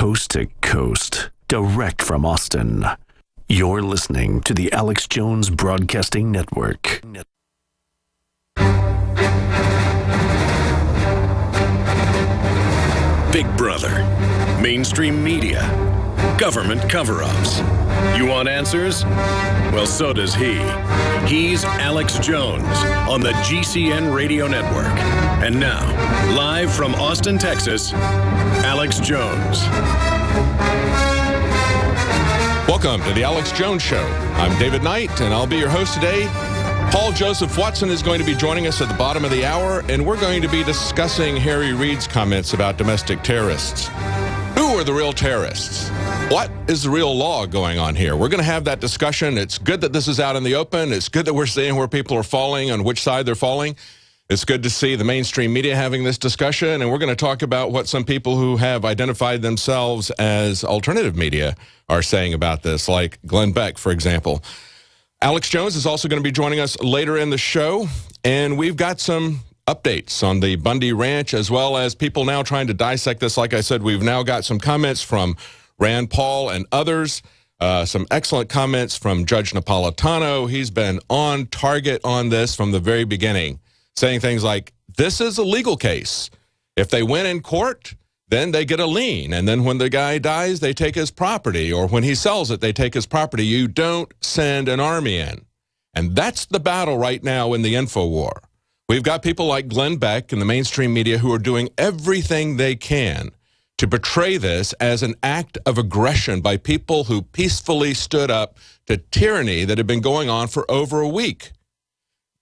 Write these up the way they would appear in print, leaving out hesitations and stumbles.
coast to coast, direct from Austin. You're listening to the Alex Jones Broadcasting Network. Big Brother, mainstream media, government cover-ups. You want answers? Well, so does he. He's Alex Jones on the GCN Radio Network. And now, live from Austin, Texas, Alex Jones. Welcome to the Alex Jones Show. I'm David Knight, and I'll be your host today. Paul Joseph Watson is going to be joining us at the bottom of the hour, and we're going to be discussing Harry Reid's comments about domestic terrorists. Who are the real terrorists? What is the real law going on here? We're going to have that discussion. It's good that this is out in the open. It's good that we're seeing where people are falling, on which side they're falling. It's good to see the mainstream media having this discussion, and we're going to talk about what some people who have identified themselves as alternative media are saying about this, like Glenn Beck, for example. Alex Jones is also going to be joining us later in the show, and we've got some updates on the Bundy Ranch, as well as people now trying to dissect this. Like I said, we've now got some comments from Rand Paul and others, some excellent comments from Judge Napolitano. He's been on target on this from the very beginning, saying things like, this is a legal case. If they win in court, then they get a lien. And then when the guy dies, they take his property. Or when he sells it, they take his property. You don't send an army in. And that's the battle right now in the InfoWar. We've got people like Glenn Beck and the mainstream media who are doing everything they can to portray this as an act of aggression by people who peacefully stood up to tyranny that had been going on for over a week.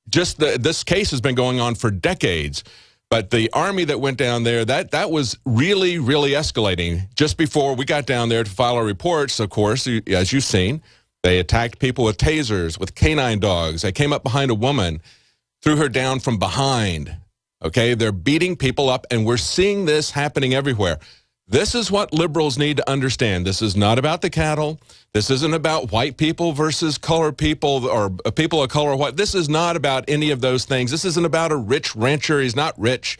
This case has been going on for decades. But the army that went down there, that was really, really escalating. Just before we got down there to file our reports, of course, as you've seen, they attacked people with tasers, with canine dogs. They came up behind a woman, threw her down from behind. Okay, they're beating people up, and we're seeing this happening everywhere. This is what liberals need to understand. This is not about the cattle. This isn't about white people versus colored people or people of color or what. This is not about any of those things. This isn't about a rich rancher. He's not rich.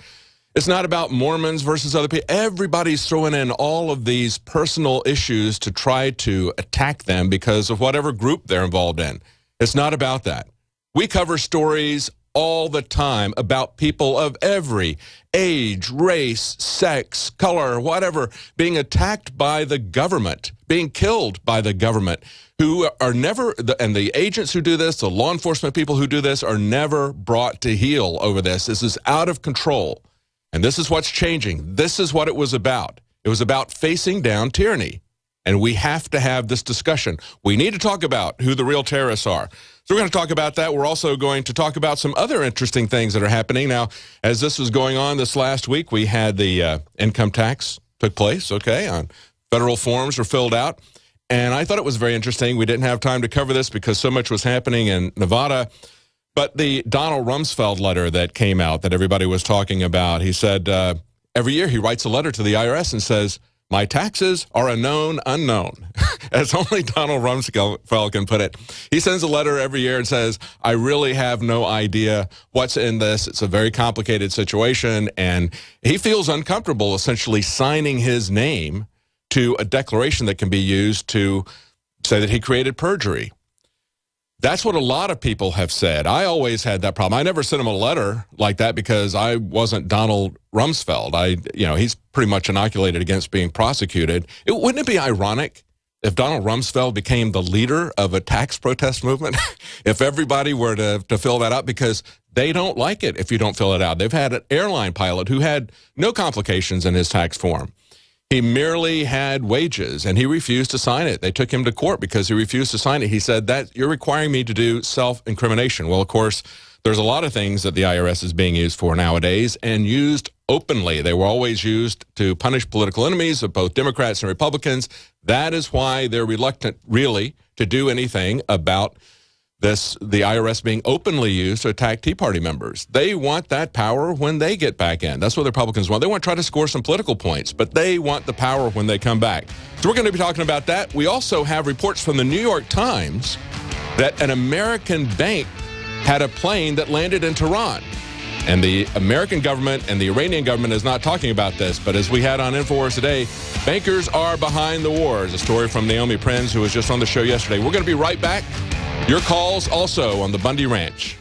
It's not about Mormons versus other people. Everybody's throwing in all of these personal issues to try to attack them because of whatever group they're involved in. It's not about that. We cover stories all the time about people of every age, race, sex, color, whatever, being attacked by the government, being killed by the government, who are never, and the agents who do this, the law enforcement people who do this, are never brought to heel over this. This is out of control. And this is what's changing. This is what it was about. It was about facing down tyranny. And we have to have this discussion. We need to talk about who the real terrorists are. So we're going to talk about that. We're also going to talk about some other interesting things that are happening. Now, as this was going on this last week, we had the income tax took place, okay, on federal forms were filled out. And I thought it was very interesting. We didn't have time to cover this because so much was happening in Nevada. But the Donald Rumsfeld letter that came out that everybody was talking about, he said every year he writes a letter to the IRS and says, my taxes are a known unknown, as only Donald Rumsfeld can put it. He sends a letter every year and says, I really have no idea what's in this. It's a very complicated situation, and he feels uncomfortable essentially signing his name to a declaration that can be used to say that he created perjury. That's what a lot of people have said. I always had that problem. I never sent him a letter like that because I wasn't Donald Rumsfeld. He's pretty much inoculated against being prosecuted. Wouldn't it be ironic if Donald Rumsfeld became the leader of a tax protest movement? If everybody were to fill that out, because they don't like it if you don't fill it out. They've had an airline pilot who had no complications in his tax form. He merely had wages, and he refused to sign it. They took him to court because he refused to sign it. He said, that you're requiring me to do self-incrimination. Well, of course, there's a lot of things that the IRS is being used for nowadays, and used openly. They were always used to punish political enemies of both Democrats and Republicans. That is why they're reluctant, really, to do anything about the IRS being openly used to attack Tea Party members. They want that power when they get back in. That's what the Republicans want. They want to try to score some political points, but they want the power when they come back. So we're going to be talking about that. We also have reports from the New York Times that an American bank had a plane that landed in Tehran. And the American government and the Iranian government is not talking about this. But as we had on InfoWars today, bankers are behind the wars. A story from Naomi Prinz, who was just on the show yesterday. We're going to be right back. Your calls also on the Bundy Ranch.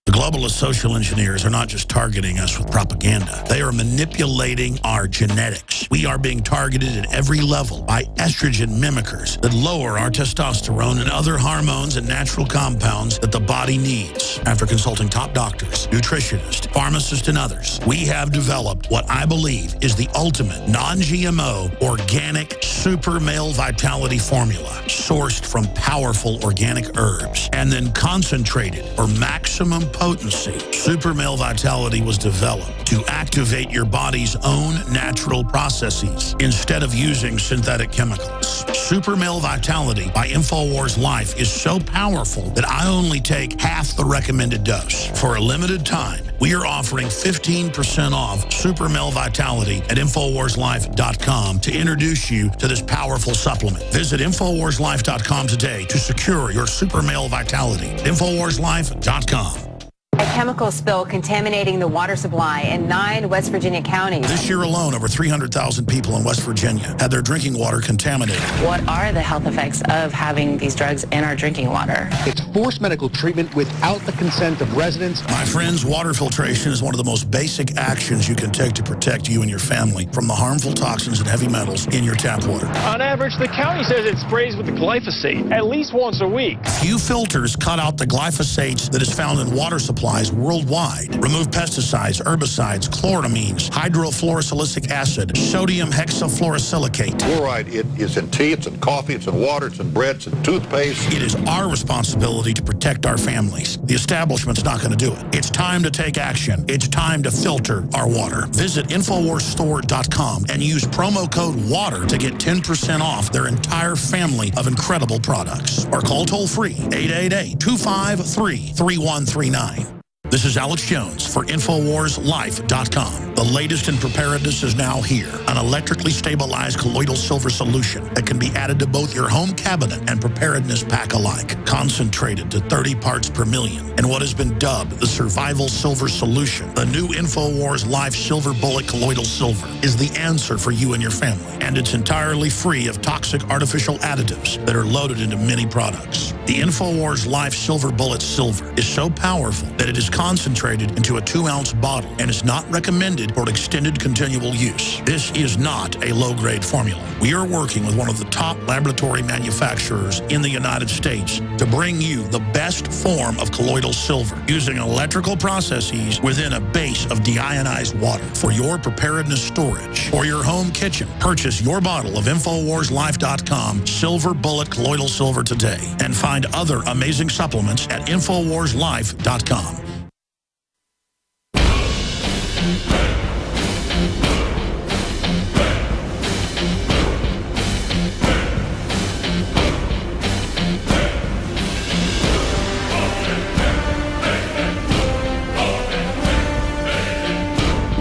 The globalist social engineers are not just targeting us with propaganda. They are manipulating our genetics. We are being targeted at every level by estrogen mimickers that lower our testosterone and other hormones and natural compounds that the body needs. After consulting top doctors, nutritionists, pharmacists, and others, we have developed what I believe is the ultimate non-GMO organic super male vitality formula sourced from powerful organic herbs and then concentrated for maximum potency. Super Male Vitality was developed to activate your body's own natural processes instead of using synthetic chemicals. Super Male Vitality by InfoWars Life is so powerful that I only take half the recommended dose. For a limited time, we are offering 15% off Super Male Vitality at InfoWarsLife.com to introduce you to this powerful supplement. Visit InfoWarsLife.com today to secure your Super Male Vitality. InfoWarsLife.com. A chemical spill contaminating the water supply in 9 West Virginia counties. This year alone, over 300,000 people in West Virginia had their drinking water contaminated. What are the health effects of having these drugs in our drinking water? It's forced medical treatment without the consent of residents. My friends, water filtration is one of the most basic actions you can take to protect you and your family from the harmful toxins and heavy metals in your tap water. On average, the county says it sprays with the glyphosate at least once a week. Few filters cut out the glyphosate that is found in water supplies worldwide. Remove pesticides, herbicides, chloramines, hydrofluorosilicic acid, sodium hexafluorosilicate. Fluoride, it is in tea, it's in coffee, it's in water, it's in bread, it's in toothpaste. It is our responsibility to protect our families. The establishment's not going to do it. It's time to take action. It's time to filter our water. Visit InfoWarsStore.com and use promo code WATER to get 10% off their entire family of incredible products. Or call toll-free 888-253-3139. This is Alex Jones for InfoWarsLife.com. The latest in preparedness is now here. An electrically stabilized colloidal silver solution that can be added to both your home cabinet and preparedness pack alike. Concentrated to 30 parts per million in what has been dubbed the Survival Silver Solution. The new InfoWars Life Silver Bullet Colloidal Silver is the answer for you and your family. And it's entirely free of toxic artificial additives that are loaded into many products. The InfoWars Life Silver Bullet Silver is so powerful that it is concentrated into a 2-ounce bottle and is not recommended for extended continual use. This is not a low-grade formula. We are working with one of the top laboratory manufacturers in the United States to bring you the best form of colloidal silver using electrical processes within a base of deionized water for your preparedness storage or your home kitchen. Purchase your bottle of InfoWarsLife.com Silver Bullet Colloidal Silver today and find other amazing supplements at InfoWarsLife.com.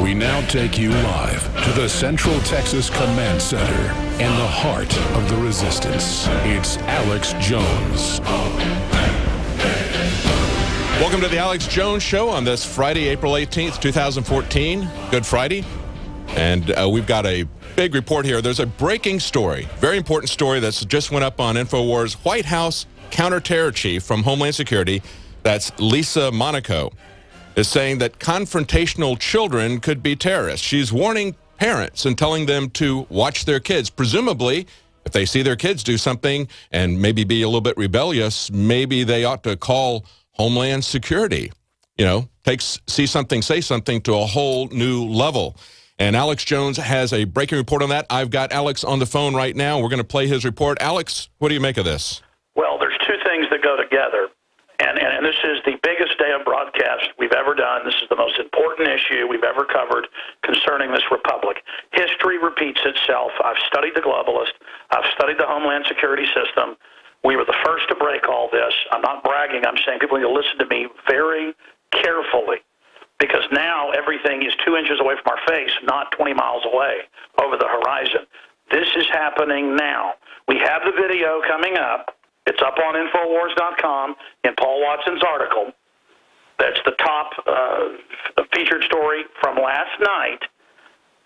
We now take you live to the Central Texas Command Center in the heart of the resistance. It's Alex Jones. Welcome to the Alex Jones Show on this Friday, April 18th, 2014. Good Friday. And we've got a big report here. There's a breaking story, very important story that's just went up on InfoWars. White House counterterror chief from Homeland Security, that's Lisa Monaco, is saying that confrontational children could be terrorists. She's warning parents and telling them to watch their kids. Presumably, if they see their kids do something and maybe be a little bit rebellious, maybe they ought to call Homeland Security. You know, see something, say something to a whole new level. And Alex Jones has a breaking report on that. I've got Alex on the phone right now. We're going to play his report. Alex, what do you make of this? Well, there's two things that go together. And this is the biggest day of broadcast we've ever done. This is the most important issue we've ever covered concerning this republic. History repeats itself. I've studied the globalist. I've studied the Homeland Security system. We were the first to break all this. I'm not bragging. I'm saying people need to listen to me very carefully, because now everything is 2 inches away from our face, not 20 miles away over the horizon. This is happening now. We have the video coming up. It's up on Infowars.com in Paul Watson's article. That's the top featured story from last night,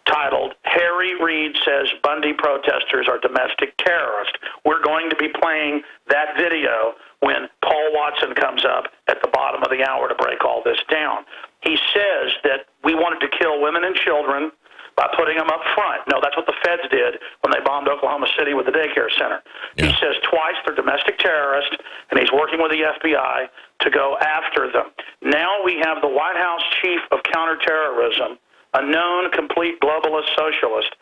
titled, Harry Reid Says Bundy Protesters Are Domestic Terrorists. We're going to be playing that video when Paul Watson comes up at the bottom of the hour to break all this down. He says that we wanted to kill women and children by putting them up front. No, that's what the feds did when they bombed Oklahoma City with the daycare center. Yeah. He says twice they're domestic terrorists, and he's working with the FBI to go after them. Now we have the White House chief of counterterrorism, a known complete globalist socialist,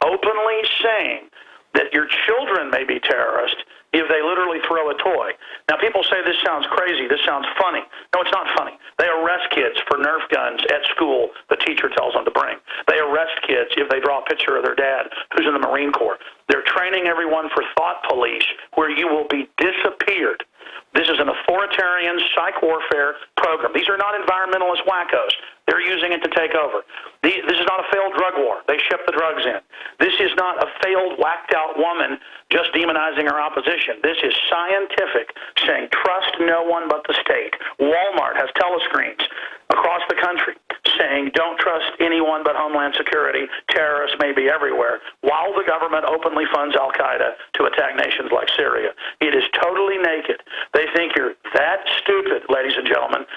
openly saying that your children may be terrorists if they literally throw a toy. Now, people say this sounds crazy, this sounds funny. No, it's not funny. They arrest kids for Nerf guns at school the teacher tells them to bring. They arrest kids if they draw a picture of their dad who's in the Marine Corps. They're training everyone for thought police where you will be disappeared. This is an authoritarian psych warfare program. These are not environmentalist wackos. They're using it to take over. This is not a failed drug war. They ship the drugs in. This is not a failed, whacked-out woman just demonizing her opposition. This is scientific, saying trust no one but the state. Walmart has telescreens across the country saying don't trust anyone but Homeland Security. Terrorists may be everywhere, while the government openly funds al-Qaeda to attack nations like Syria. It is totally naked. They think you're that stupid, ladies and gentlemen.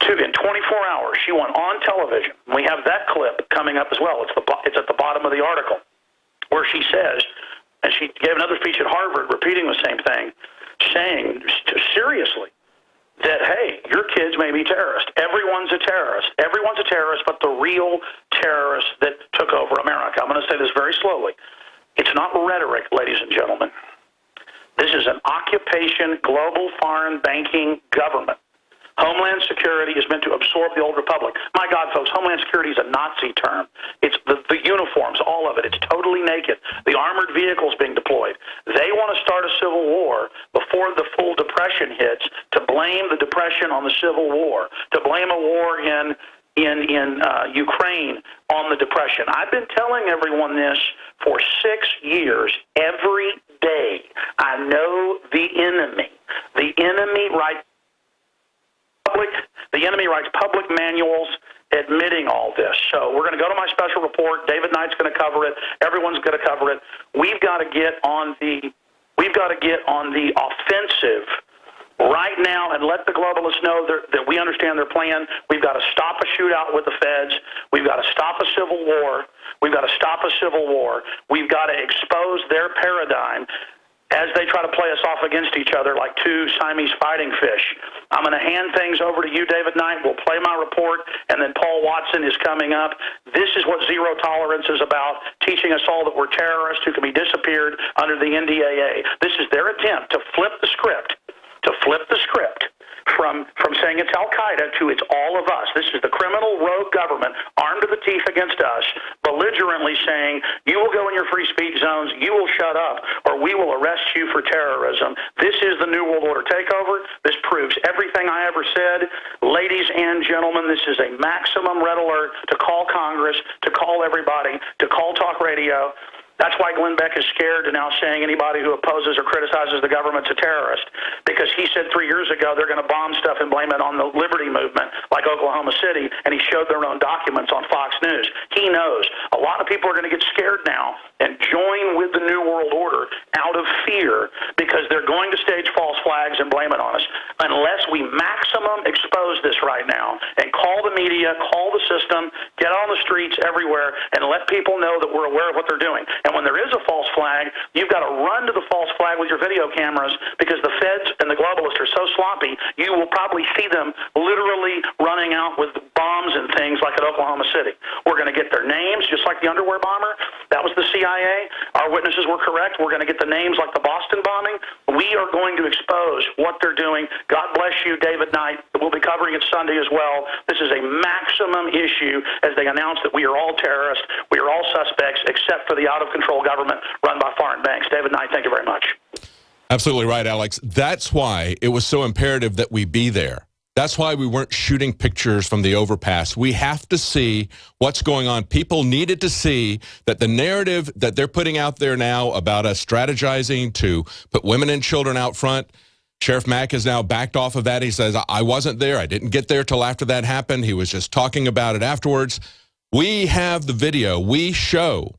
In 24 hours, she went on television. We have that clip coming up as well. It's at the bottom of the article, where she says, and she gave another speech at Harvard repeating the same thing, saying seriously that, hey, your kids may be terrorists. Everyone's a terrorist. Everyone's a terrorist, but the real terrorists that took over America. I'm going to say this very slowly. It's not rhetoric, ladies and gentlemen. This is an occupation, global foreign banking government. Homeland Security is meant to absorb the old republic. My God, folks, Homeland Security is a Nazi term. It's the uniforms, all of it. It's totally naked. The armored vehicles being deployed. They want to start a civil war before the full Depression hits, to blame the Depression on the Civil War, to blame a war in Ukraine on the Depression. I've been telling everyone this for 6 years, every day. I know the enemy. The enemy writes public manuals admitting all this. So we're going to go to my special report. David Knight's going to cover it. Everyone's going to cover it. We've got to get on the offensive right now and let the globalists know that we understand their plan. We've got to stop a shootout with the feds. We've got to stop a civil war. We've got to stop a civil war. We've got to expose their paradigm as they try to play us off against each other like two Siamese fighting fish. I'm going to hand things over to you, David Knight. We'll play my report, and then Paul Watson is coming up. This is what zero tolerance is about, teaching us all that we're terrorists who can be disappeared under the NDAA. This is their attempt to flip the script, from saying it's al-Qaeda to it's all of us. This is the criminal rogue government armed to the teeth against us, belligerently saying, you will go in your free speech zones, you will shut up, or we will arrest you for terrorism. This is the New World Order takeover. This proves everything I ever said. Ladies and gentlemen, this is a maximum red alert to call Congress, to call everybody, to call talk radio. That's why Glenn Beck is scared to now saying anybody who opposes or criticizes the government's a terrorist, because he said 3 years ago they're going to bomb stuff and blame it on the Liberty Movement like Oklahoma City, and he showed their own documents on Fox News. He knows. A lot of people are going to get scared now and join with the New World Order out of fear, because they're going to stage false flags and blame it on us. Unless we maximum expose this right now and call the media, call the system, get on the streets everywhere, and let people know that we're aware of what they're doing. And when there is a false flag, you've got to run to the false flag with your video cameras, because the feds and the globalists are so sloppy, you will probably see them literally running out with bombs and things like at Oklahoma City. We're going to get their names, just like the underwear bomber. That was the CIA. Our witnesses were correct. We're going to get the names like the Boston bombing. We are going to expose what they're doing. God bless you, David Knight. We'll be covering it Sunday as well. This is a maximum issue as they announce that we are all terrorists. We are all suspects, except for the out-of-control government run by foreign banks. David Knight, thank you very much. Absolutely right, Alex. That's why it was so imperative that we be there. That's why we weren't shooting pictures from the overpass. We have to see what's going on. People needed to see that the narrative that they're putting out there now about us strategizing to put women and children out front, Sheriff Mack has now backed off of that. He says, I wasn't there. I didn't get there till after that happened. He was just talking about it afterwards. We have the video. We show